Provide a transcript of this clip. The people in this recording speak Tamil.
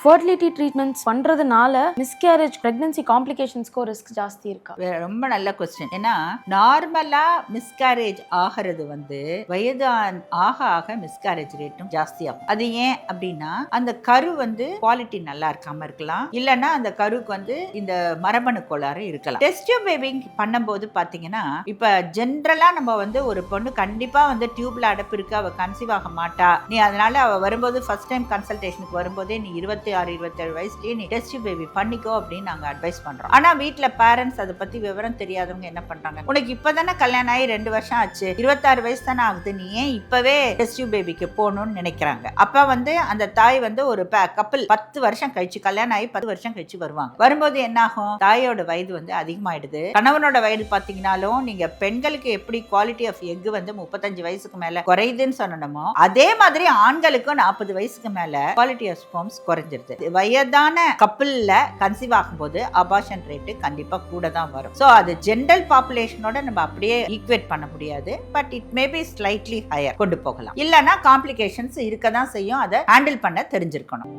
ஃபர்டிலிட்டி ட்ரீட்மெண்ட்ஸ் பண்றதுனால மிஸ்கேரேஜ் பிரெக்னன்சி காம்ப்ளிகேஷன்ஸ்க்கு ரிஸ்க் ஜாஸ்தி இருக்கா? ரொம்ப நல்ல கொஸ்டின். ஏன்னா நார்மலா மிஸ்கேரேஜ் ஆகிறது வயது ஆக ஆக மிஸ்கேரேஜ் ரேட்டும் ஜாஸ்தி ஆகும். அது ஏன் அப்படின்னா அந்த கரு குவாலிட்டி நல்லா இருக்காம இருக்கலாம், இல்லைன்னா அந்த கருக்கு இந்த மரபணு கோளாறு இருக்கலாம். டெஸ்ட் டியூப் பேபிங் பண்ணும்போது பாத்தீங்கன்னா இப்ப ஜென்ரலா நம்ம ஒரு பொண்ணு கண்டிப்பா டியூப்ல அடைப்பு இருக்கு, அவ கன்சீவ் ஆக மாட்டா, நீ அதனால அவ வரும்போது ஃபர்ஸ்ட் டைம் கன்சல்டேஷனுக்கு வரும்போதே நீ 26-27 வயசுலயே நீ டெஸ்ட் டியூப் பேபி பண்ணிக்கோ அப்படின்னு நாங்க அட்வைஸ் பண்றோம். ஆனா வீட்டுல பேரண்ட்ஸ் அதை பத்தி விவரம் தெரியாதவங்க என்ன பண்றாங்க, உனக்கு இப்பதானே கல்யாணம் ஆகி 2 வருஷம் ஆச்சு, 26 வயசு தானே ஆகுது, நீ ஏன் இப்பவே டெஸ்ட் டியூப் பேபிக்கு போகணும்னு நினைக்கிறாங்க. அப்ப அந்த தாய் ஒரு கப்பல் 10 வருஷம் கழிச்சு, கல்யாணம் ஆகி 10 வருஷம் கழிச்சு வருவாங்க. வரும்போது என்ன ஆகும், தாயோட வயது அதிகமாயிடுது. கணவனோட வயது பாத்தீங்கன்னாலும் நீங்க பெண்களுக்கு எப்படி குவாலிட்டி ஆஃப் எக் 35 வயசுக்கு மேல குறையுதுன்னு சொன்னோமோ, அதே மாதிரி ஆண்களுக்கும் 40 வயசுக்கு மேல குவாலிட்டி ஆஃப் ஸ்பெர்ம்ஸ் குறைஞ்சிருது. வயதான கப்பல்ல கன்சீவ் ஆகும்போது அபார்ஷன் ரேட் கண்டிப்பா கூட தான் வரும். சோ அது ஜெனரல் பாப்புலேஷனோட நம்ம அப்படியே ஈக்குவேட் பண்ண முடியாது, but it may be slightly higher கொண்டு போகலாம். இல்லனா காம்ப்ளிகேஷன்ஸ் இருக்க தான் செய்யும், அதை ஹேண்டில் பண்ண தெரிஞ்சிருக்கணும்.